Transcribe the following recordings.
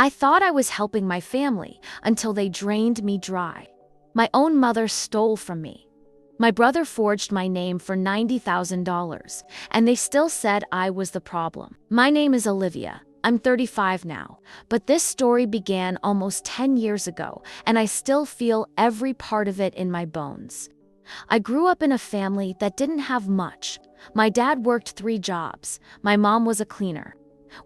I thought I was helping my family until they drained me dry. My own mother stole from me. My brother forged my name for $90,000, and they still said I was the problem. My name is Olivia. I'm 35 now, but this story began almost 10 years ago, and I still feel every part of it in my bones. I grew up in a family that didn't have much. My dad worked 3 jobs. My mom was a cleaner.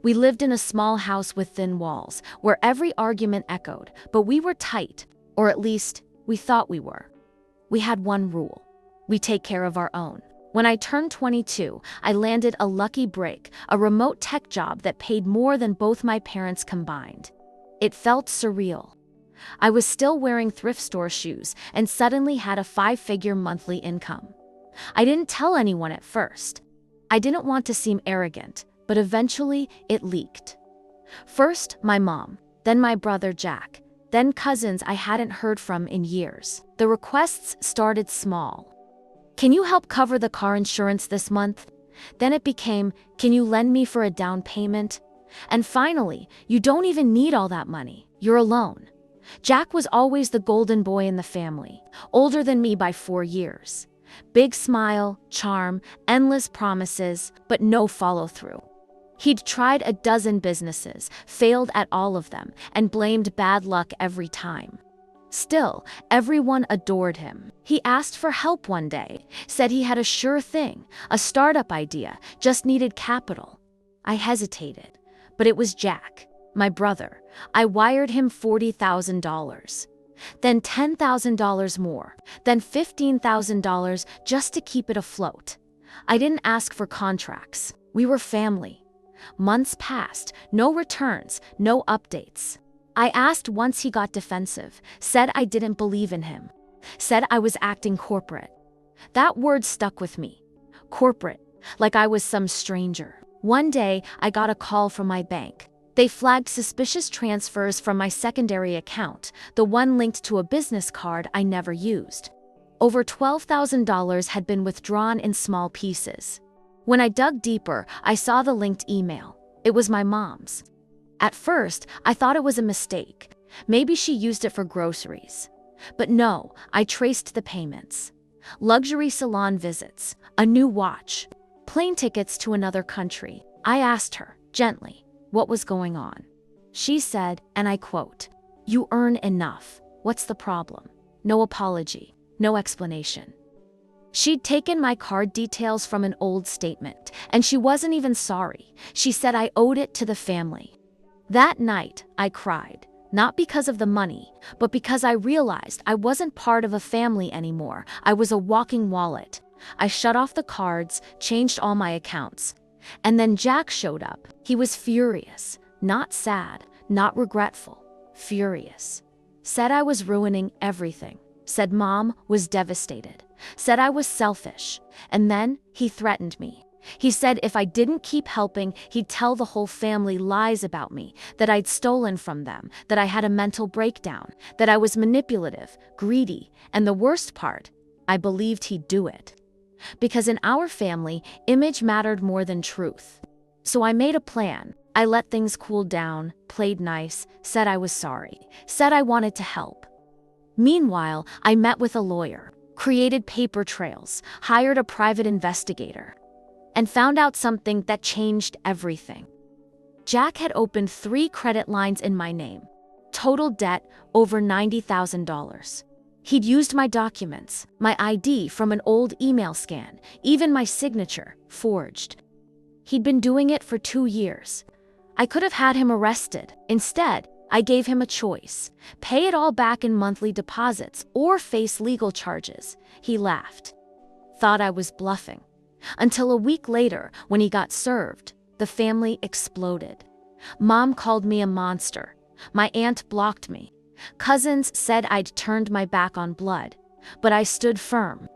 We lived in a small house with thin walls, where every argument echoed, but we were tight, or at least, we thought we were. We had one rule. We take care of our own. When I turned 22, I landed a lucky break, a remote tech job that paid more than both my parents combined. It felt surreal. I was still wearing thrift store shoes and suddenly had a 5-figure monthly income. I didn't tell anyone at first. I didn't want to seem arrogant, but eventually it leaked. First, my mom, then my brother Jack, then cousins I hadn't heard from in years. The requests started small. Can you help cover the car insurance this month? Then it became, can you lend me for a down payment? And finally, you don't even need all that money. You're alone. Jack was always the golden boy in the family, older than me by 4 years. Big smile, charm, endless promises, but no follow-through. He'd tried a dozen businesses, failed at all of them, and blamed bad luck every time. Still, everyone adored him. He asked for help one day, said he had a sure thing, a startup idea, just needed capital. I hesitated, but it was Jack, my brother. I wired him $40,000. Then $10,000 more, then $15,000 just to keep it afloat. I didn't ask for contracts. We were family. Months passed, no returns, no updates. I asked once he got defensive, said I didn't believe in him, said I was acting corporate. That word stuck with me. Corporate, like I was some stranger. One day, I got a call from my bank. They flagged suspicious transfers from my secondary account, the one linked to a business card I never used. Over $12,000 had been withdrawn in small pieces. When I dug deeper, I saw the linked email. It was my mom's. At first, I thought it was a mistake. Maybe she used it for groceries. But no, I traced the payments. Luxury salon visits, a new watch, plane tickets to another country. I asked her, gently, what was going on. She said, and I quote, "You earn enough. What's the problem?" No apology, no explanation. She'd taken my card details from an old statement, and she wasn't even sorry. She said I owed it to the family. That night, I cried, not because of the money, but because I realized I wasn't part of a family anymore. I was a walking wallet. I shut off the cards, changed all my accounts. And then Jack showed up. He was furious, not sad, not regretful, furious. Said I was ruining everything. Said Mom was devastated. Said I was selfish. And then he threatened me. He said if I didn't keep helping, he'd tell the whole family lies about me, that I'd stolen from them, that I had a mental breakdown, that I was manipulative, greedy, and the worst part, I believed he'd do it. Because in our family, image mattered more than truth. So I made a plan. I let things cool down, played nice, said I was sorry, said I wanted to help. Meanwhile, I met with a lawyer, created paper trails, hired a private investigator, and found out something that changed everything. Jack had opened 3 credit lines in my name. Total debt over $90,000. He'd used my documents, my ID from an old email scan, even my signature, forged. He'd been doing it for 2 years. I could have had him arrested. Instead, I gave him a choice: pay it all back in monthly deposits or face legal charges. He laughed. Thought I was bluffing. Until a week later, when he got served, the family exploded. Mom called me a monster. My aunt blocked me. Cousins said I'd turned my back on blood. But I stood firm.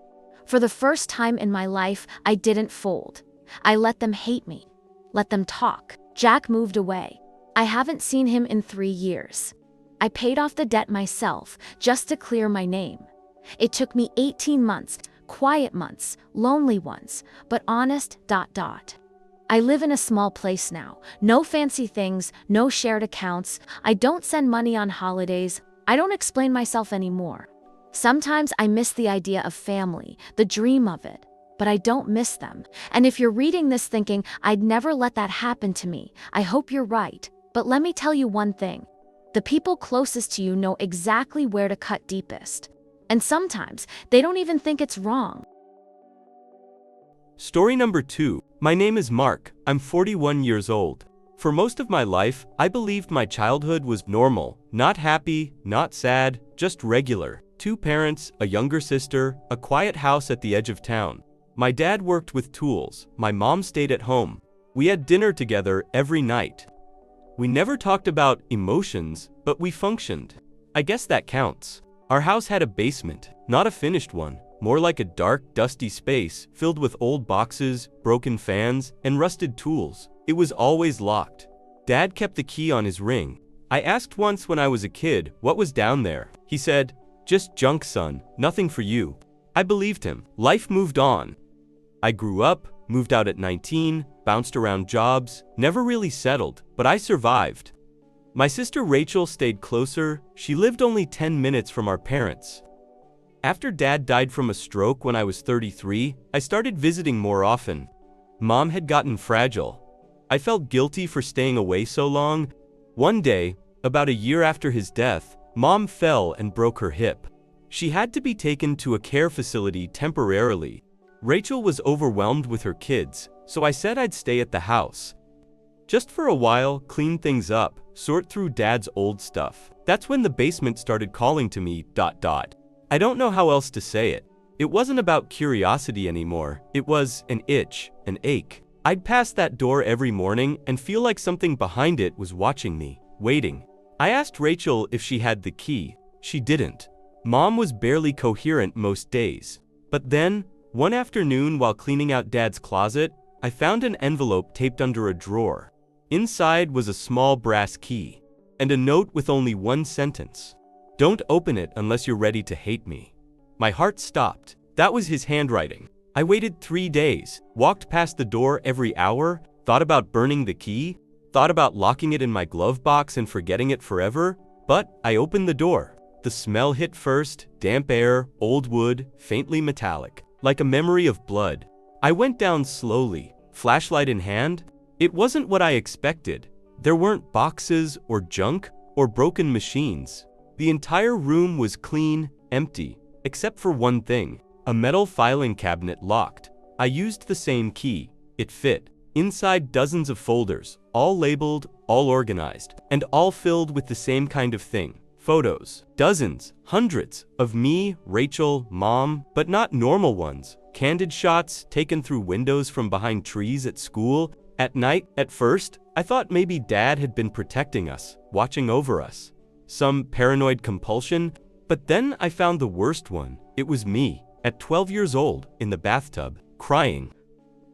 For the first time in my life, I didn't fold. I let them hate me. Let them talk. Jack moved away. I haven't seen him in 3 years. I paid off the debt myself, just to clear my name. It took me 18 months. Quiet months, lonely ones, but honest. I live in a small place now. No fancy things, no shared accounts. I don't send money on holidays. I don't explain myself anymore. Sometimes I miss the idea of family, the dream of it, but I don't miss them. And if you're reading this thinking, I'd never let that happen to me, I hope you're right. But let me tell you one thing. The people closest to you know exactly where to cut deepest. And sometimes they don't even think it's wrong. Story number 2. My name is Mark. I'm 41 years old. For most of my life, I believed my childhood was normal. Not happy, not sad, just regular. 2 parents, a younger sister, a quiet house at the edge of town. My dad worked with tools. My mom stayed at home. We had dinner together every night. We never talked about emotions, but we functioned. I guess that counts. Our house had a basement, not a finished one. More like a dark, dusty space filled with old boxes, broken fans, and rusted tools. It was always locked. Dad kept the key on his ring. I asked once when I was a kid what was down there. He said, "Just junk, son, nothing for you." I believed him. Life moved on. I grew up, moved out at 19, bounced around jobs, never really settled, but I survived. My sister Rachel stayed closer. She lived only 10 minutes from our parents. After Dad died from a stroke when I was 33, I started visiting more often. Mom had gotten fragile. I felt guilty for staying away so long. One day, about a year after his death, Mom fell and broke her hip. She had to be taken to a care facility temporarily. Rachel was overwhelmed with her kids, so I said I'd stay at the house. Just for a while, clean things up, sort through Dad's old stuff. That's when the basement started calling to me, ... I don't know how else to say it. It wasn't about curiosity anymore. It was an itch, an ache. I'd pass that door every morning and feel like something behind it was watching me, waiting. I asked Rachel if she had the key. She didn't. Mom was barely coherent most days. But then, one afternoon while cleaning out Dad's closet, I found an envelope taped under a drawer. Inside was a small brass key and a note with only one sentence. "Don't open it unless you're ready to hate me." My heart stopped. That was his handwriting. I waited 3 days, walked past the door every hour, thought about burning the key, thought about locking it in my glove box and forgetting it forever, but I opened the door. The smell hit first, damp air, old wood, faintly metallic, like a memory of blood. I went down slowly, flashlight in hand. It wasn't what I expected. There weren't boxes or junk or broken machines. The entire room was clean, empty, except for one thing, a metal filing cabinet locked. I used the same key. It fit. Inside dozens of folders, all labeled, all organized, and all filled with the same kind of thing. Photos. Dozens, hundreds, of me, Rachel, Mom, but not normal ones. Candid shots taken through windows from behind trees at school. At night, at first, I thought maybe Dad had been protecting us, watching over us. Some paranoid compulsion, but then I found the worst one. It was me, at 12 years old, in the bathtub, crying.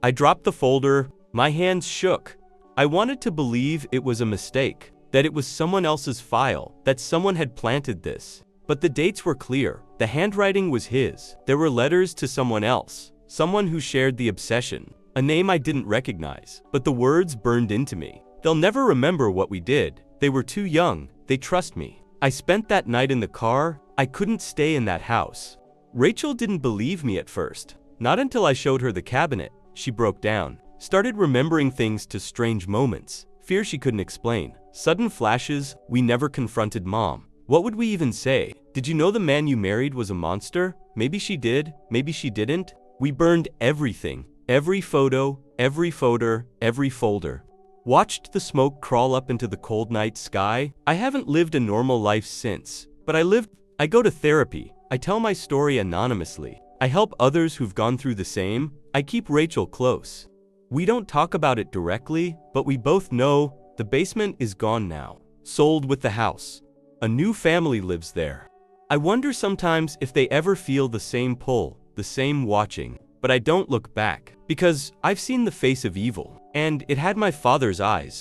I dropped the folder, my hands shook. I wanted to believe it was a mistake, that it was someone else's file, that someone had planted this. But the dates were clear. The handwriting was his. There were letters to someone else, someone who shared the obsession, a name I didn't recognize, but the words burned into me. They'll never remember what we did. They were too young. They trust me. I spent that night in the car. I couldn't stay in that house. Rachel didn't believe me at first. Not until I showed her the cabinet. She broke down, started remembering things to strange moments, fear she couldn't explain, sudden flashes. We never confronted Mom. What would we even say? Did you know the man you married was a monster? Maybe she did, maybe she didn't. We burned everything, every photo, every folder, every folder. Watched the smoke crawl up into the cold night sky. I haven't lived a normal life since, but I go to therapy. I tell my story anonymously. I help others who've gone through the same. I keep Rachel close. We don't talk about it directly, but we both know the basement is gone now. Sold with the house. A new family lives there. I wonder sometimes if they ever feel the same pull, the same watching. But I don't look back, because I've seen the face of evil, and it had my father's eyes.